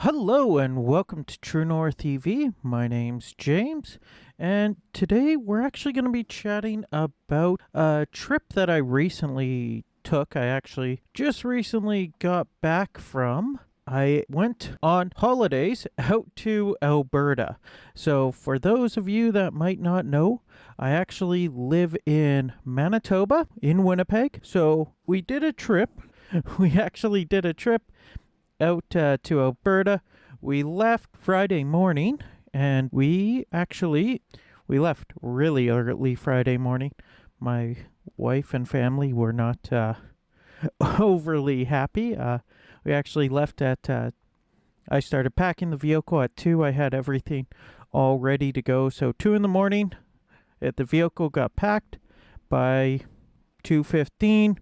Hello and welcome to True North EV. My name's James, and today we're actually going to be chatting about a trip that I recently took. I actually just recently got back from. I went on holidays out to Alberta. So, for those of you that might not know, I actually live in Manitoba, in Winnipeg. So, we did a trip. We actually did a trip out to Alberta. We left Friday morning, and we left really early Friday morning. My wife and family were not overly happy. We actually left at I started packing the vehicle at 2. I had everything all ready to go. So 2 in the morning, the vehicle got packed. By 2:15,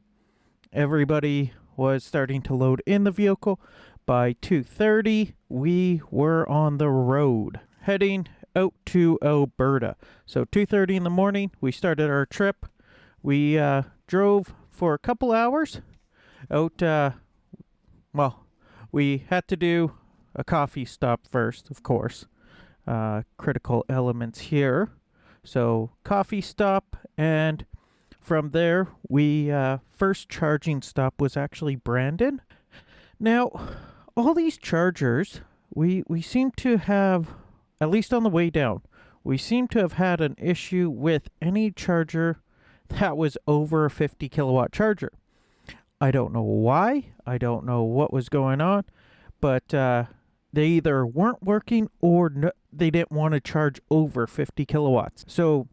everybody was starting to load in the vehicle. By 2:30, we were on the road, heading out to Alberta. So 2:30 in the morning, we started our trip. We drove for a couple hours out. We had to do a coffee stop first, of course. Critical elements here. So coffee stop, and from there, we first charging stop was actually Brandon. Now, all these chargers, we seem to have, at least on the way down, we seem to have had an issue with any charger that was over a 50 kilowatt charger. I don't know why. I don't know what was going on, but they either weren't working or they didn't want to charge over 50 kilowatts. So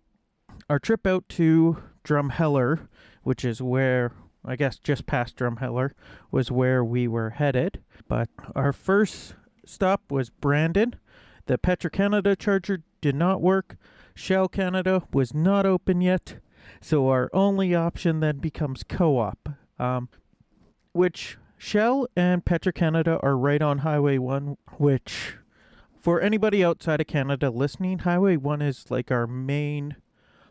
our trip out to Drumheller, which is where, I guess just past Drumheller, was where we were headed. But our first stop was Brandon. The Petro-Canada charger did not work. Shell Canada was not open yet. So our only option then becomes Co-op, which Shell and Petro-Canada are right on Highway 1, which for anybody outside of Canada listening, Highway 1 is like our main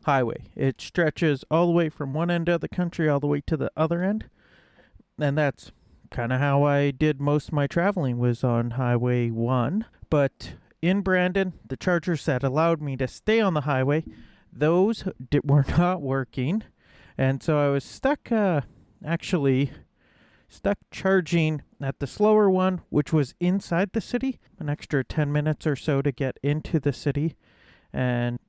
highway. It stretches all the way from one end of the country all the way to the other end. And that's kind of how I did most of my traveling, was on Highway 1. But in Brandon, the chargers that allowed me to stay on the highway, those were not working. And so I was stuck charging at the slower one, which was inside the city, an extra 10 minutes or so to get into the city. And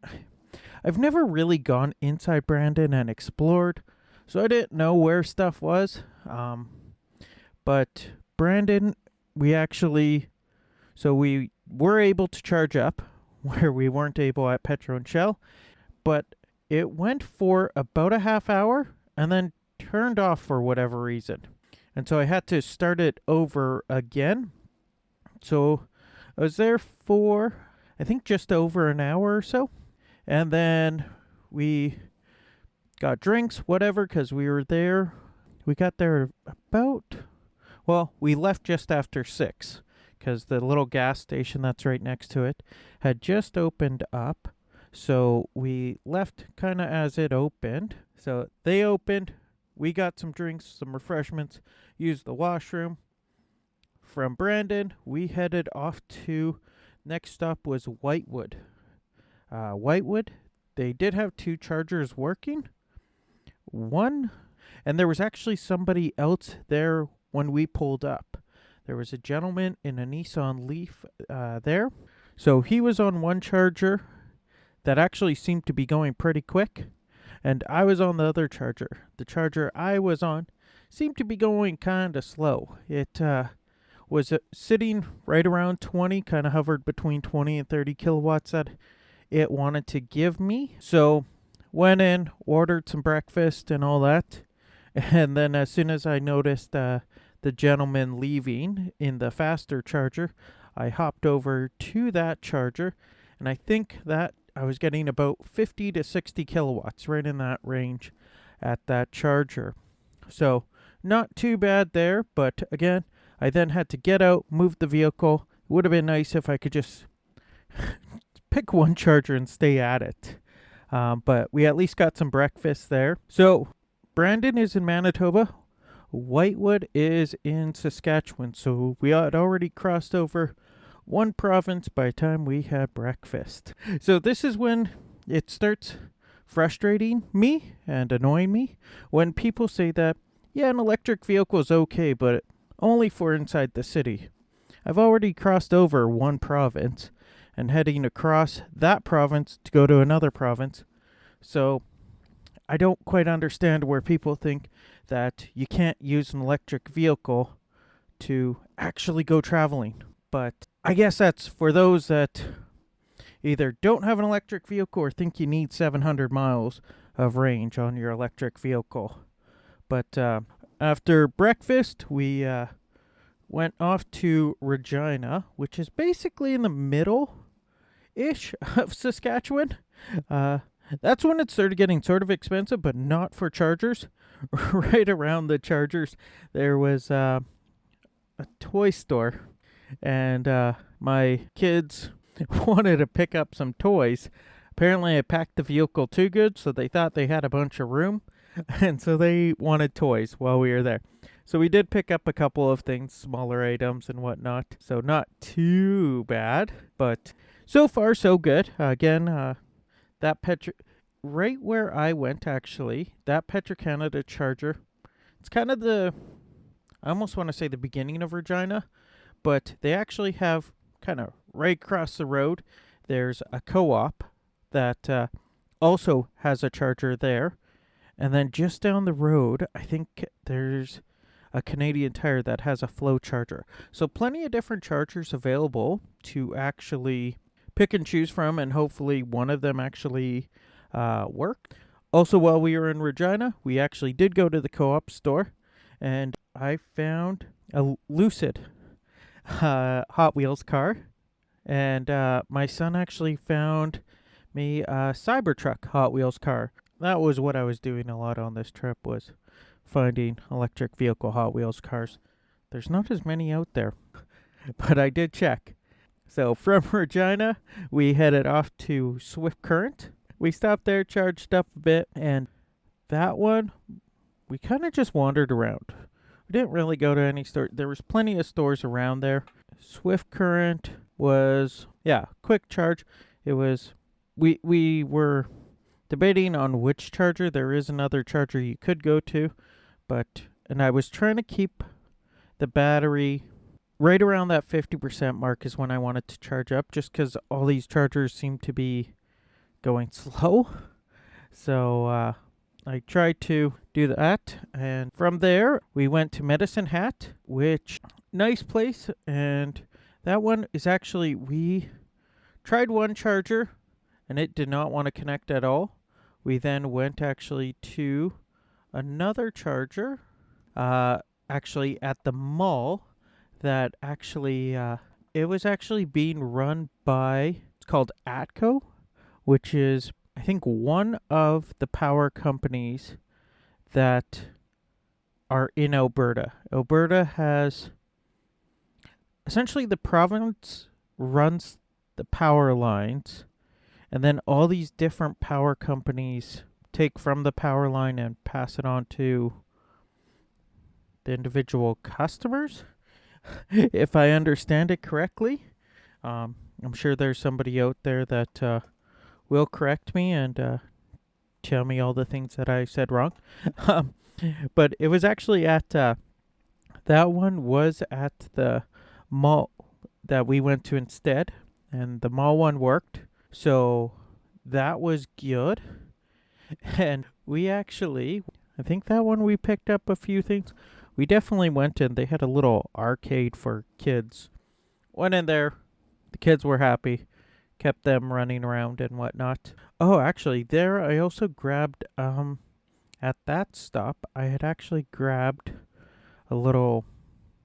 I've never really gone inside Brandon and explored, so I didn't know where stuff was. But Brandon, we were able to charge up where we weren't able at Petro and Shell, but it went for about a half hour and then turned off for whatever reason. And so I had to start it over again. So I was there for, I think, just over an hour or so. And then we got drinks, whatever, because we were there. We got there we left just after 6, because the little gas station that's right next to it had just opened up. So we left kind of as it opened. So they opened, we got some drinks, some refreshments, used the washroom. From Brandon, we headed off to, next stop was Whitewood. Whitewood, they did have 2 chargers working. One, and there was actually somebody else there when we pulled up. There was a gentleman in a Nissan Leaf there. So he was on one charger that actually seemed to be going pretty quick, and I was on the other charger. The charger I was on seemed to be going kind of slow. It was sitting right around 20, kind of hovered between 20 and 30 kilowatts that it wanted to give me. So went in, ordered some breakfast and all that, and then as soon as I noticed the gentleman leaving in the faster charger, I hopped over to that charger, and I think that I was getting about 50 to 60 kilowatts, right in that range at that charger. So not too bad there, but again, I then had to get out, move the vehicle. It would have been nice if I could just pick one charger and stay at it. But we at least got some breakfast there. So Brandon is in Manitoba, Whitewood is in Saskatchewan, so we had already crossed over one province by the time we had breakfast. So this is when it starts frustrating me and annoying me when people say that, yeah, an electric vehicle is okay, but only for inside the city. I've already crossed over one province and heading across that province to go to another province. So I don't quite understand where people think that you can't use an electric vehicle to actually go traveling. But I guess that's for those that either don't have an electric vehicle or think you need 700 miles of range on your electric vehicle. But after breakfast, we went off to Regina, which is basically in the middle-ish of Saskatchewan. That's when it started getting sort of expensive, but not for chargers. Right around the chargers, there was a toy store, and my kids wanted to pick up some toys. Apparently, I packed the vehicle too good, so they thought they had a bunch of room, and so they wanted toys while we were there. So we did pick up a couple of things, smaller items and whatnot. So not too bad, but so far so good. Again, that right where I went actually, that Petro-Canada charger, it's kind of I almost want to say the beginning of Regina, but they actually have kind of right across the road, there's a co-op that also has a charger there. And then just down the road, I think there's a Canadian Tire that has a flow charger. So plenty of different chargers available to actually pick and choose from, and hopefully one of them actually worked. Also, while we were in Regina, we actually did go to the co-op store, and I found a Lucid Hot Wheels car, and my son actually found me a Cybertruck Hot Wheels car. That was what I was doing a lot on this trip, was finding electric vehicle Hot Wheels cars. There's not as many out there, but I did check. So from Regina, we headed off to Swift Current. We stopped there, charged up a bit, and that one, we kind of just wandered around. We didn't really go to any store. There was plenty of stores around there. Swift Current was, quick charge. It was, we were debating on which charger. There is another charger you could go to, and I was trying to keep the battery right around that 50% mark is when I wanted to charge up, just because all these chargers seem to be going slow. So I tried to do that, and from there we went to Medicine Hat, which nice place, and that one is actually, we tried one charger and it did not want to connect at all. We then went actually to another charger, actually at the mall, that actually, it was actually being run by, it's called ATCO, which is, I think, one of the power companies that are in Alberta. Alberta has, essentially the province runs the power lines, and then all these different power companies take from the power line and pass it on to the individual customers, if I understand it correctly. I'm sure there's somebody out there that will correct me and tell me all the things that I said wrong. But it was actually at, that one was at the mall that we went to instead, and the mall one worked. So that was good. And we actually, I think that one we picked up a few things. We definitely went in. They had a little arcade for kids. Went in there. The kids were happy. Kept them running around and whatnot. Oh, actually, there I also grabbed, at that stop, I had actually grabbed a little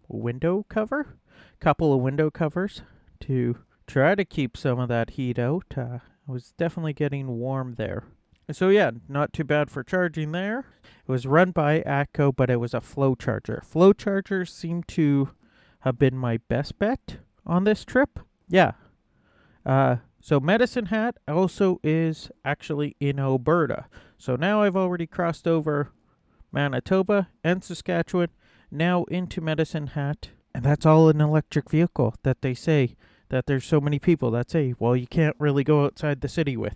window cover. Couple of window covers to try to keep some of that heat out. It was definitely getting warm there. So yeah, not too bad for charging there. It was run by ATCO, but it was a flow charger. Flow chargers seem to have been my best bet on this trip. Yeah. So Medicine Hat also is actually in Alberta. So now I've already crossed over Manitoba and Saskatchewan, now into Medicine Hat. And that's all an electric vehicle that they say that there's so many people that say, well, you can't really go outside the city with.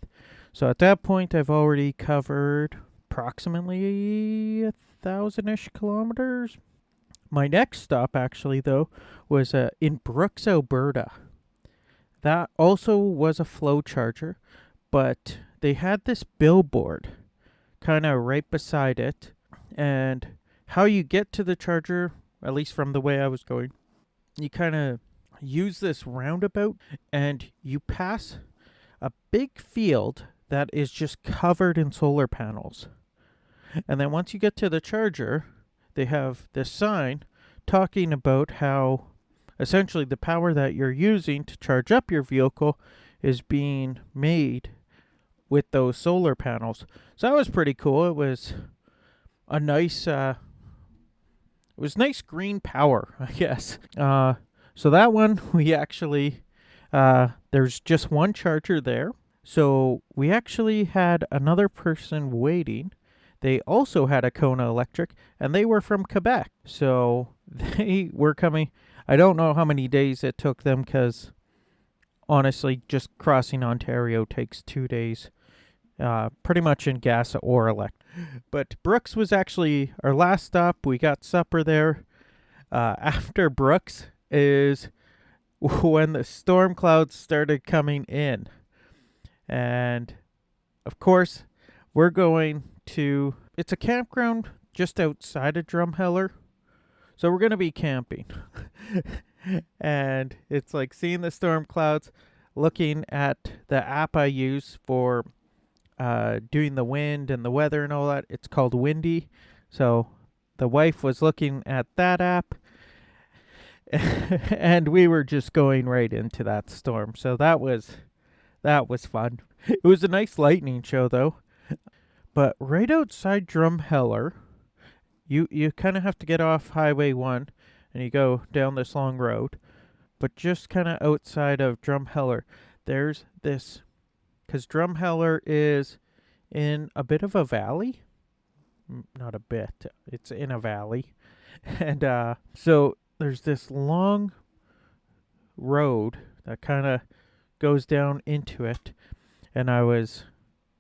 So at that point, I've already covered approximately 1,000-ish kilometers. My next stop, actually, though, was in Brooks, Alberta. That also was a flow charger, but they had this billboard kind of right beside it. And how you get to the charger, at least from the way I was going, you kind of use this roundabout and you pass a big field that is just covered in solar panels. And then once you get to the charger, they have this sign talking about how essentially the power that you're using to charge up your vehicle is being made with those solar panels. So that was pretty cool. It was a nice nice green power, I guess. So that one, we actually, there's just one charger there. So we actually had another person waiting. They also had a Kona Electric, and they were from Quebec. So they were coming. I don't know how many days it took them, because honestly, just crossing Ontario takes 2 days, pretty much in gas or electric. But Brooks was actually our last stop. We got supper there. After Brooks is when the storm clouds started coming in. And of course, we're going to, it's a campground just outside of Drumheller. So we're going to be camping. And it's like seeing the storm clouds, looking at the app I use for doing the wind and the weather and all that. It's called Windy. So the wife was looking at that app. And we were just going right into that storm. So that was fun. It was a nice lightning show, though. But right outside Drumheller, you kind of have to get off Highway 1 and you go down this long road. But just kind of outside of Drumheller, there's this, because Drumheller is in a bit of a valley. Not a bit, it's in a valley. And so there's this long road that kind of goes down into it. And I was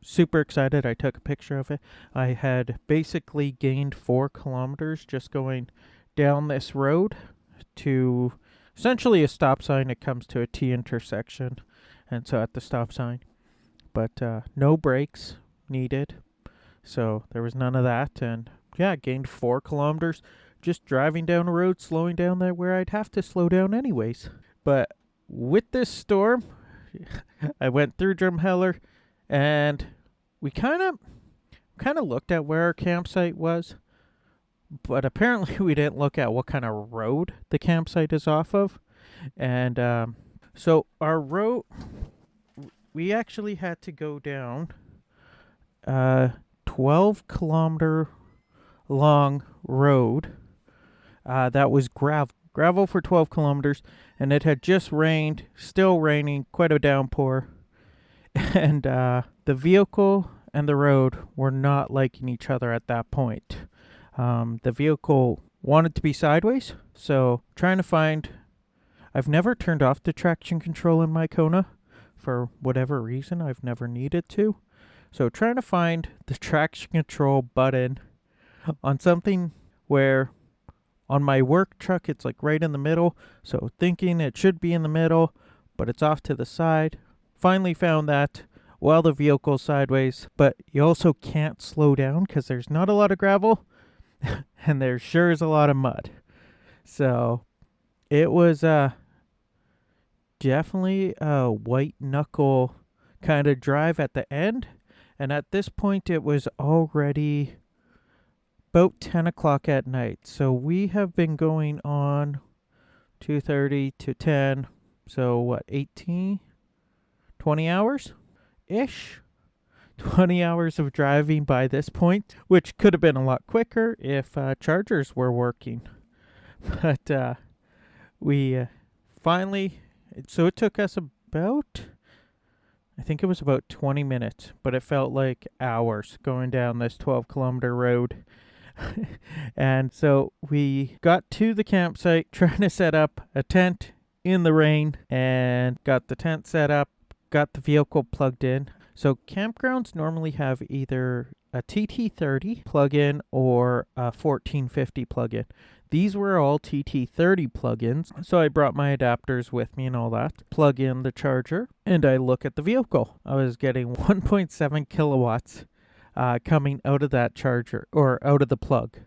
super excited. I took a picture of it. I had basically gained 4 kilometers just going down this road to essentially a stop sign. It comes to a T intersection. And so at the stop sign. But no brakes needed. So there was none of that. And yeah, gained 4 kilometers just driving down a road, slowing down there where I'd have to slow down anyways. But with this storm, I went through Drumheller, and we kind of looked at where our campsite was, but apparently we didn't look at what kind of road the campsite is off of. And so our road, we actually had to go down 12-kilometer long road that was gravel for 12 kilometers, and it had just rained, still raining, quite a downpour. And the vehicle and the road were not liking each other at that point. The vehicle wanted to be sideways, so trying to find, I've never turned off the traction control in my Kona for whatever reason. I've never needed to. So trying to find the traction control button on something where on my work truck it's like right in the middle. So thinking it should be in the middle, but it's off to the side. Finally found that while the vehicle's sideways, but you also can't slow down because there's not a lot of gravel and there sure is a lot of mud. So it was definitely a white knuckle kind of drive at the end. And at this point, it was already about 10 o'clock at night. So we have been going on 2:30 to 10. So what, 18, 20 hours-ish? 20 hours of driving by this point, which could have been a lot quicker if chargers were working. But we finally, so it took us about, I think it was about 20 minutes, but it felt like hours going down this 12-kilometer road. And so we got to the campsite trying to set up a tent in the rain and got the tent set up, got the vehicle plugged in. So campgrounds normally have either a TT30 plug-in or a 1450 plug-in. These were all TT30 plug-ins, so I brought my adapters with me and all that. Plug in the charger, and I look at the vehicle. I was getting 1.7 kilowatts coming out of that charger, or out of the plug,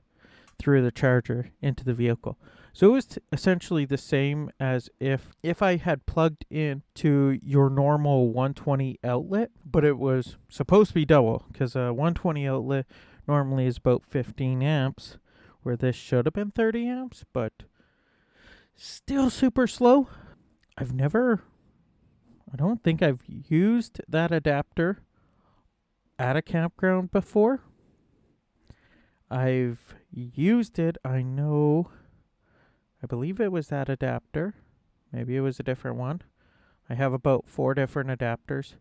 through the charger into the vehicle. So it was essentially the same as if I had plugged in to your normal 120 outlet, but it was supposed to be double, because a 120 outlet normally is about 15 amps, where this should have been 30 amps, but still super slow. I don't think I've used that adapter at a campground before. I've used it, I believe it was that adapter. Maybe it was a different one. I have about 4 different adapters.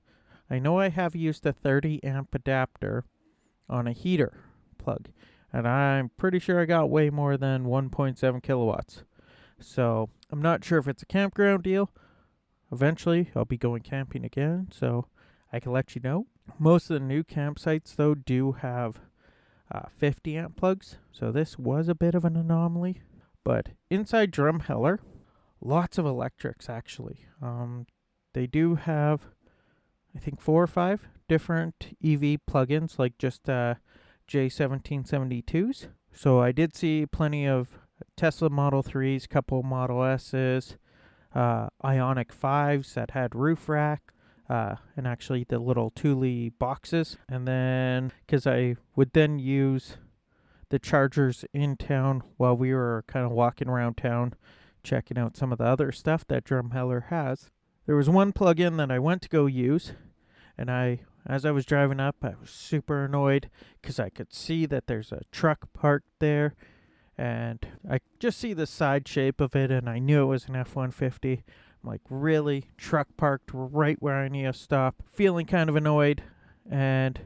I know I have used a 30 amp adapter on a heater plug, and I'm pretty sure I got way more than 1.7 kilowatts. So I'm not sure if it's a campground deal. Eventually, I'll be going camping again, so I can let you know. Most of the new campsites, though, do have 50 amp plugs, so this was a bit of an anomaly. But inside Drumheller, lots of electrics, actually. They do have, I think, 4 or 5 different EV plugins, like just J1772s. So I did see plenty of Tesla Model 3s, couple Model S's, Ioniq 5s that had roof rack, and actually the little Thule boxes. And then, because I would then use the chargers in town while we were kind of walking around town, checking out some of the other stuff that Drumheller has. There was one plug-in that I went to go use, and as I was driving up, I was super annoyed because I could see that there's a truck parked there, and I just see the side shape of it, and I knew it was an F-150. I'm like, really? Truck parked right where I need to stop. Feeling kind of annoyed, and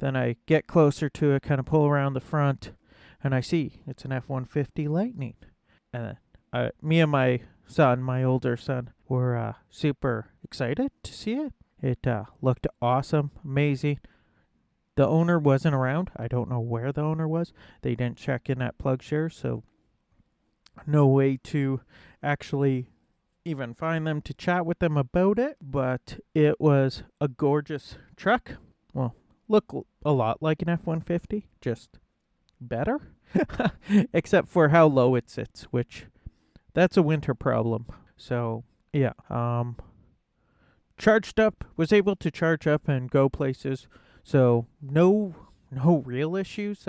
then I get closer to it, kind of pull around the front, and I see it's an F-150 Lightning. And me and my son, my older son, were super excited to see it. It looked awesome, amazing. The owner wasn't around. I don't know where the owner was. They didn't check in at PlugShare, so no way to actually even find them to chat with them about it. But it was a gorgeous truck. Well, look a lot like an F-150, just better. Except for how low it sits, which that's a winter problem. So, yeah. Charged up, was able to charge up and go places. So, no real issues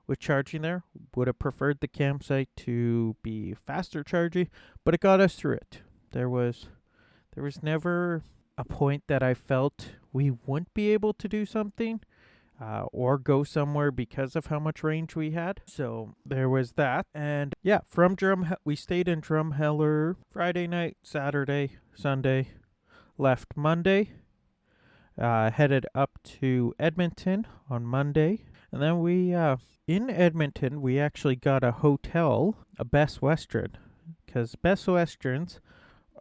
with charging there. Would have preferred the campsite to be faster charging, but it got us through it. There was never a point that I felt we wouldn't be able to do something or go somewhere because of how much range we had. So there was that. And yeah, we stayed in Drumheller Friday night, Saturday, Sunday, left Monday, headed up to Edmonton on Monday. And then in Edmonton, we actually got a hotel, a Best Western, because Best Westerns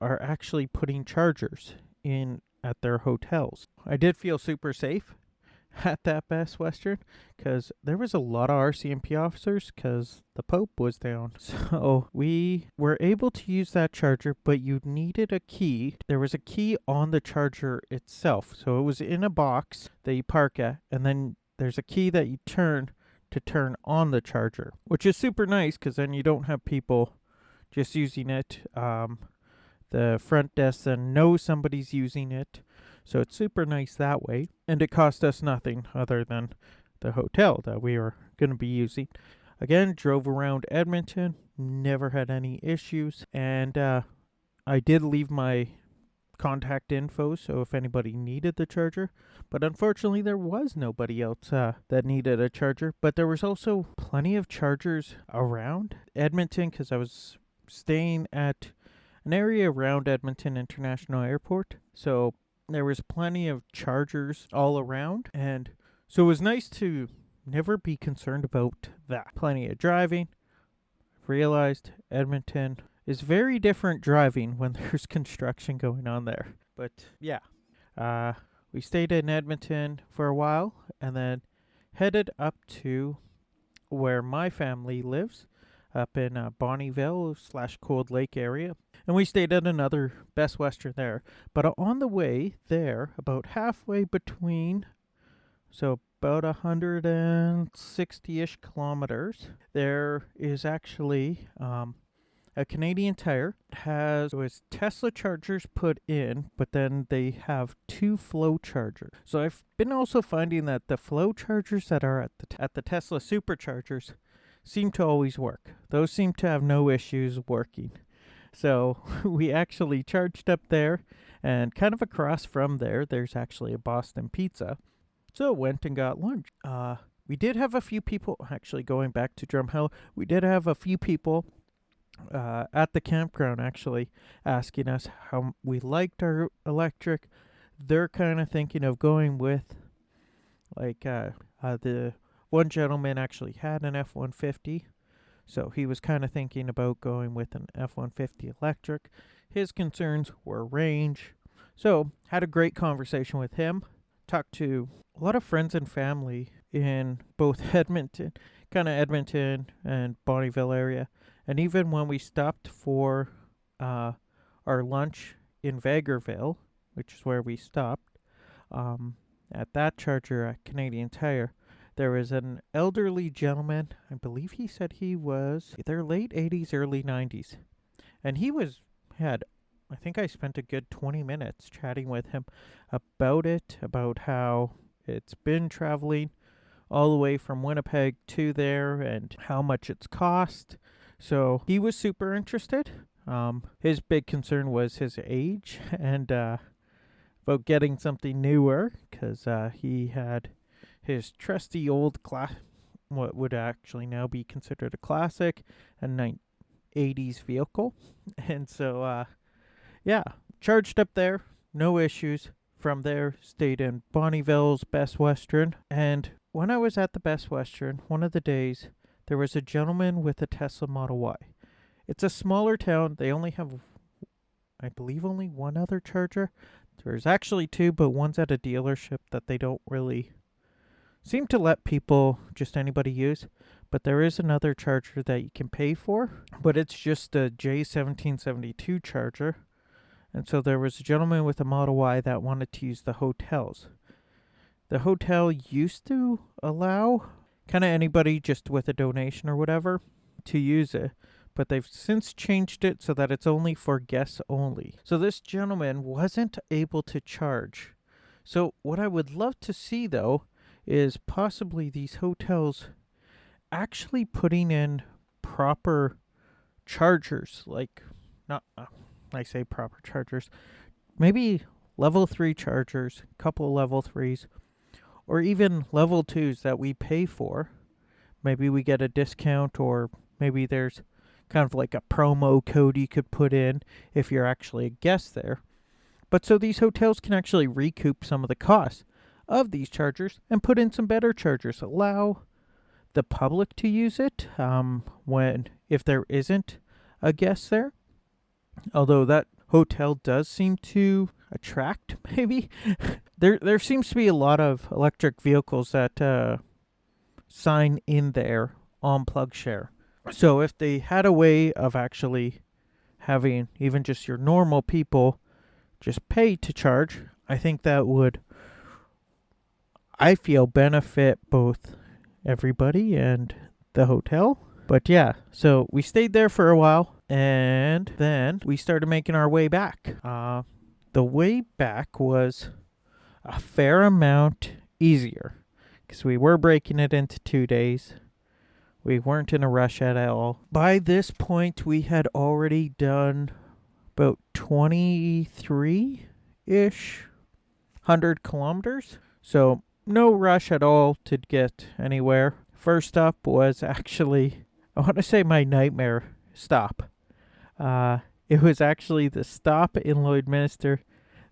are actually putting chargers in at their hotels. I did feel super safe at that Best Western because there was a lot of RCMP officers because the Pope was down. So we were able to use that charger, but you needed a key. There was a key on the charger itself. So it was in a box that you park at, and then there's a key that you turn to turn on the charger, which is super nice because then you don't have people just using it. The front desk then knows somebody's using it. So it's super nice that way. And it cost us nothing other than the hotel that we were going to be using. Again, drove around Edmonton, never had any issues. And I did leave my contact info, so if anybody needed the charger. But unfortunately, there was nobody else that needed a charger. But there was also plenty of chargers around Edmonton because I was staying at an area around Edmonton International Airport. So there was plenty of chargers all around. And so it was nice to never be concerned about that. Plenty of driving. Realized Edmonton is very different driving when there's construction going on there. But yeah, we stayed in Edmonton for a while and then headed up to where my family lives, up in Bonnyville/Cold Lake area. And we stayed at another Best Western there. But on the way there, about halfway between, so about 160-ish kilometers, there is actually a Canadian Tire was Tesla chargers put in, but then they have 2 flow chargers. So I've been also finding that the flow chargers that are at the Tesla superchargers seem to always work. Those seem to have no issues working. So we actually charged up there, and kind of across from there, there's actually a Boston Pizza. So went and got lunch. We did have a few people, actually going back to Drumheller, we did have a few people at the campground actually asking us how we liked our electric. They're kind of thinking of going with, like, the one gentleman actually had an F-150, so he was kind of thinking about going with an F-150 electric. His concerns were range. So had a great conversation with him. Talked to a lot of friends and family in both Edmonton and Bonnyville area. And even when we stopped for our lunch in Vegreville, which is where we stopped, at that charger at Canadian Tire, there was an elderly gentleman. I believe he said he was either late 80s, early 90s. And I think I spent a good 20 minutes chatting with him about it, about how it's been traveling all the way from Winnipeg to there and how much it's cost. So he was super interested. His big concern was his age and about getting something newer, because he had his trusty old what would actually now be considered a classic, a 80s vehicle. And so yeah, charged up there, no issues. From there, stayed in Bonnyville's Best Western. And when I was at the Best Western, one of the days, there was a gentleman with a Tesla Model Y. It's a smaller town. They only have, I believe, only one other charger. There's actually 2, but one's at a dealership that they don't really seem to let just anybody use. But there is another charger that you can pay for, but it's just a J1772 charger. And so there was a gentleman with a Model Y that wanted to use the hotels. The hotel used to allow kind of anybody just with a donation or whatever to use it, but they've since changed it so that it's only for guests only. So this gentleman wasn't able to charge. So what I would love to see, though, is possibly these hotels actually putting in proper chargers, like not... I say proper chargers, maybe level 3 chargers, couple level 3s, or even level 2s that we pay for. Maybe we get a discount, or maybe there's kind of like a promo code you could put in if you're actually a guest there. But so these hotels can actually recoup some of the costs of these chargers and put in some better chargers. Allow the public to use it if there isn't a guest there. Although that hotel does seem to attract, maybe. There seems to be a lot of electric vehicles that sign in there on PlugShare. So if they had a way of actually having even just your normal people just pay to charge, I think that would, I feel, benefit both everybody and the hotel. But yeah, so we stayed there for a while, and then we started making our way back. The way back was a fair amount easier, because we were breaking it into 2 days. We weren't in a rush at all. By this point, we had already done about 23-ish 100 kilometers. So no rush at all to get anywhere. First up was actually, I want to say, my nightmare stop. It was actually the stop in Lloydminster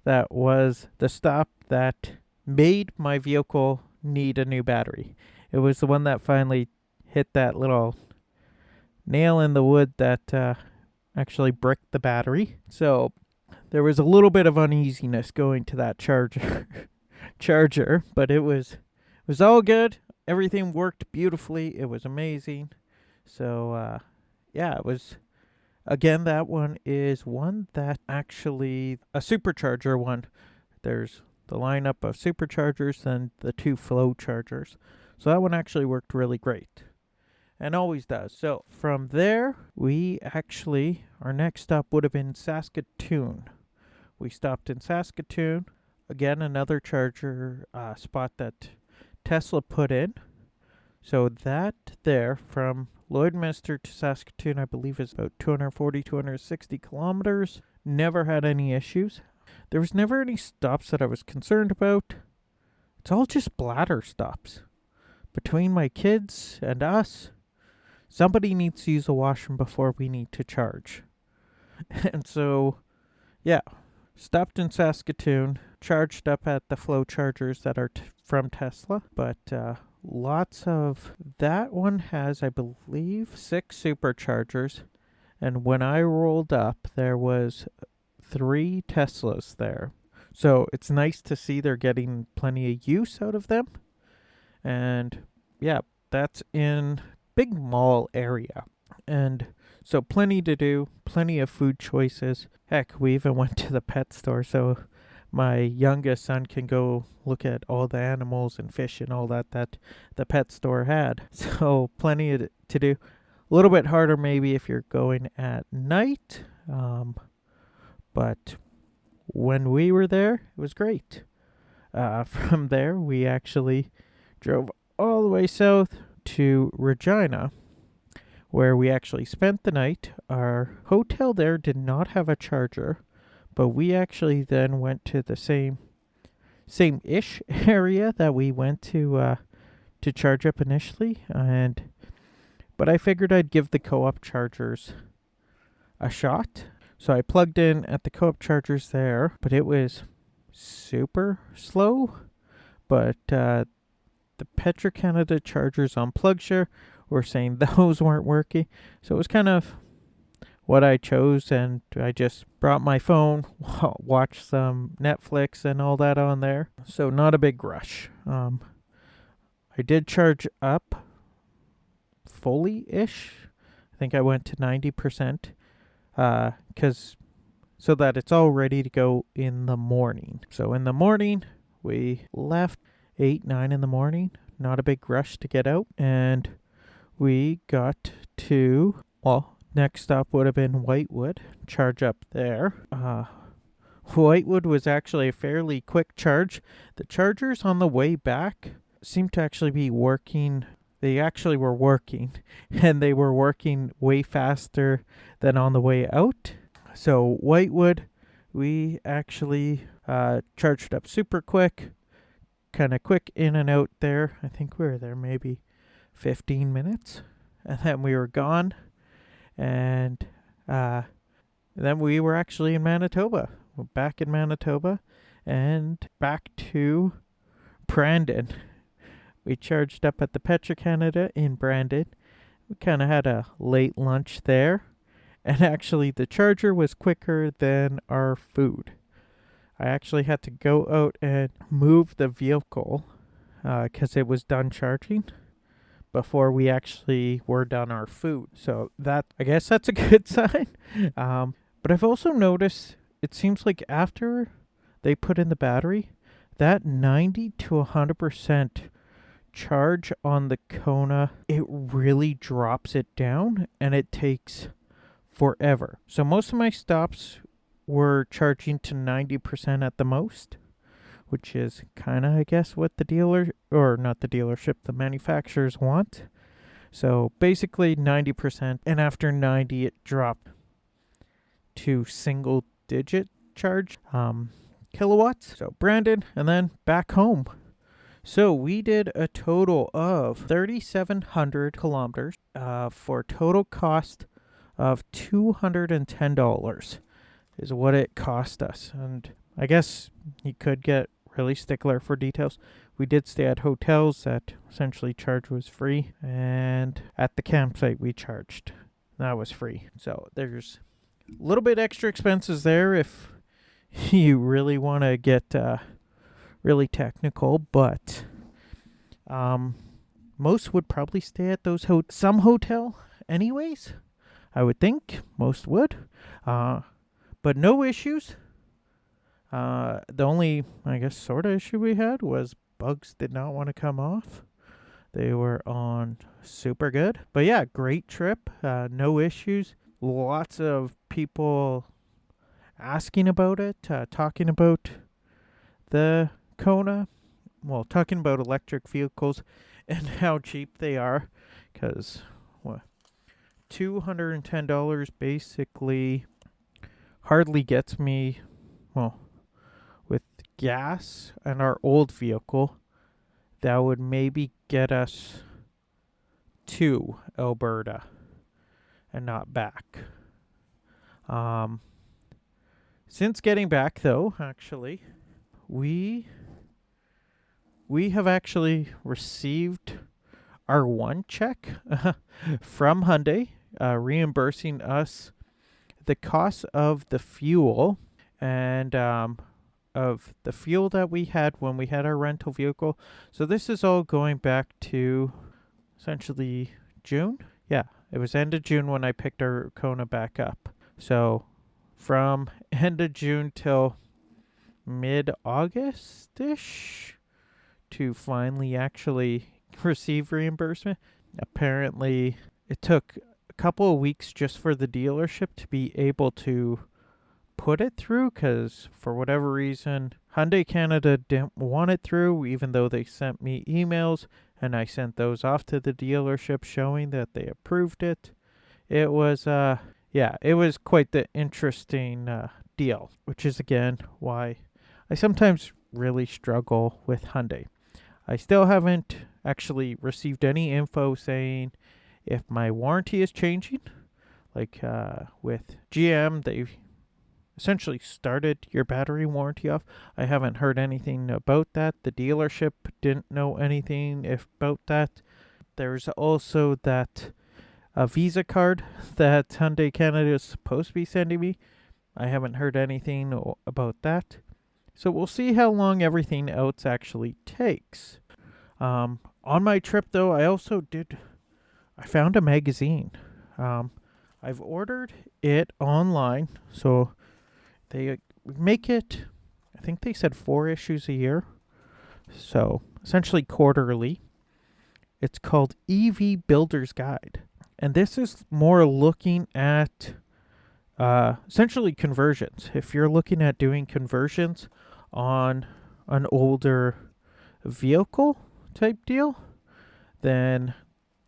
that was the stop that made my vehicle need a new battery. It was the one that finally hit that little nail in the wood that actually bricked the battery. So there was a little bit of uneasiness going to that charger, but it was all good. Everything worked beautifully. It was amazing. So yeah, it was. Again, that one is one that actually a supercharger one. There's the lineup of superchargers and the 2 flow chargers. So that one actually worked really great. And always does. So from there, our next stop would have been Saskatoon. We stopped in Saskatoon. Again, another charger spot that Tesla put in. So that there from Lloydminster to Saskatoon, I believe, is about 240, 260 kilometers. Never had any issues. There was never any stops that I was concerned about. It's all just bladder stops. Between my kids and us, somebody needs to use the washroom before we need to charge. And so, yeah, stopped in Saskatoon, charged up at the flow chargers that are from Tesla, but lots of that one has, I believe, 6 superchargers, and when I rolled up, there was 3 Teslas there. So it's nice to see they're getting plenty of use out of them. And yeah, that's in big mall area, and so plenty to do, plenty of food choices. Heck, we even went to the pet store, so my youngest son can go look at all the animals and fish and all that the pet store had. So plenty to do. A little bit harder maybe if you're going at night, but when we were there, it was great. From there, we actually drove all the way south to Regina, where we actually spent the night. Our hotel there did not have a charger, but we actually then went to the same-ish area that we went to charge up initially, but I figured I'd give the co-op chargers a shot. So I plugged in at the co-op chargers there, but it was super slow. But the Petro-Canada chargers on PlugShare were saying those weren't working. So it was kind of what I chose, and I just brought my phone, watched some Netflix and all that on there. So not a big rush. I did charge up fully-ish. I think I went to 90%, so that it's all ready to go in the morning. So in the morning, we left 8, 9 in the morning. Not a big rush to get out. And we got to, next stop would have been Whitewood. Charge up there. Whitewood was actually a fairly quick charge. The chargers on the way back seemed to actually be working. They actually were working, and they were working way faster than on the way out. So Whitewood, we actually charged up super quick, kind of quick in and out there. I think we were there maybe 15 minutes, and then we were gone. And then we were actually in Manitoba. We're back in Manitoba and back to Brandon. We charged up at the Petro-Canada in Brandon. We kind of had a late lunch there. And actually, the charger was quicker than our food. I actually had to go out and move the vehicle because it was done charging before we actually were done our food. So I guess that's a good sign. But I've also noticed it seems like after they put in the battery, that 90 to 100% charge on the Kona, it really drops it down, and it takes forever. So most of my stops were charging to 90% at the most, which is kind of, I guess, what the manufacturers want. So basically 90%, and after 90 it dropped to single digit charge kilowatts. So Brandon, and then back home. So we did a total of 3,700 kilometers for a total cost of $210 is what it cost us. And I guess you could get really stickler for details. We did stay at hotels that essentially charge was free, and at the campsite we charged. That was free. So there's a little bit extra expenses there if you really want to get really technical, but most would probably stay at those some hotel anyways. I would think most would, but no issues. The only, I guess, sort of issue we had was bugs did not want to come off. They were on super good. But yeah, great trip. No issues. Lots of people asking about it, talking about the Kona. Well, talking about electric vehicles and how cheap they are. Because, what, $210 basically hardly gets me, well, with gas and our old vehicle, that would maybe get us to Alberta and not back. Since getting back, though, actually, we have actually received our one check from Hyundai, reimbursing us the cost of the fuel and of the fuel that we had when we had our rental vehicle. So this is all going back to essentially June. Yeah, it was end of June when I picked our Kona back up. So from end of June till mid-August-ish to finally actually receive reimbursement. Apparently, it took a couple of weeks just for the dealership to be able to put it through, because for whatever reason, Hyundai Canada didn't want it through, even though they sent me emails, and I sent those off to the dealership showing that they approved it. It was, it was quite the interesting deal, which is, again, why I sometimes really struggle with Hyundai. I still haven't actually received any info saying if my warranty is changing. Like with GM, they essentially started your battery warranty off. I haven't heard anything about that. The dealership didn't know anything about that. There's also that Visa card that Hyundai Canada is supposed to be sending me. I haven't heard anything about that. So we'll see how long everything else actually takes. On my trip, though, I found a magazine. I've ordered it online, so they make it, I think they said 4 issues a year, so essentially quarterly. It's called EV Builder's Guide, and this is more looking at essentially conversions. If you're looking at doing conversions on an older vehicle type deal, then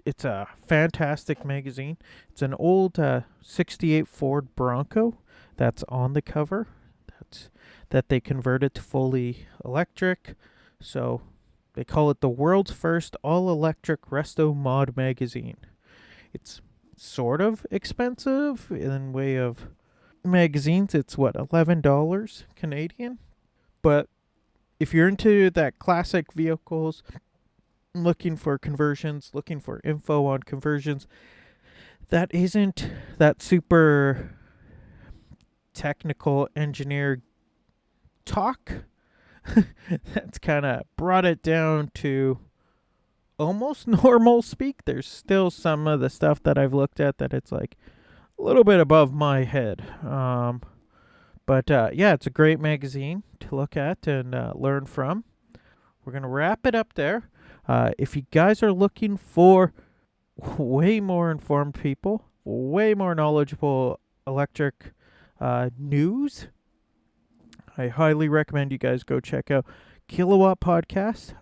it's a fantastic magazine. It's an old 68 Ford Bronco that's on the cover. That they converted to fully electric. So they call it the world's first all-electric resto mod magazine. It's sort of expensive in way of magazines. It's what, $11 Canadian? But if you're into that classic vehicles, looking for conversions, looking for info on conversions, that isn't that super technical engineer talk. That's kind of brought it down to almost normal speak. There's still some of the stuff that I've looked at that it's like a little bit above my head. But it's a great magazine to look at and learn from. We're going to wrap it up there. If you guys are looking for way more informed people, way more knowledgeable electric news, I highly recommend you guys go check out Kilowatt Podcast.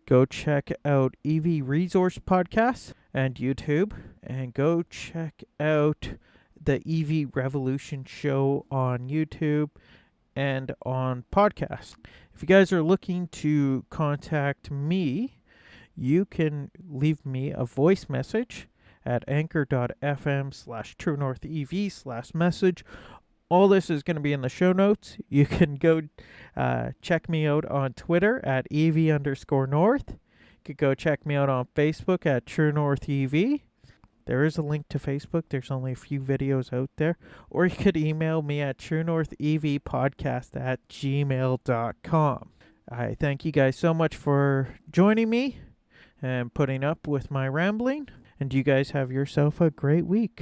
Go check out EV Resource Podcast and YouTube. And go check out the EV Revolution Show on YouTube and on podcast. If you guys are looking to contact me, you can leave me a voice message at anchor.fm/truenorthev/message, All this is going to be in the show notes. You can go check me out on Twitter at EV_North. You could go check me out on Facebook at True North EV. There is a link to Facebook. There's only a few videos out there. Or you could email me at truenorthevpodcast@gmail.com. I thank you guys so much for joining me and putting up with my rambling. And you guys have yourself a great week.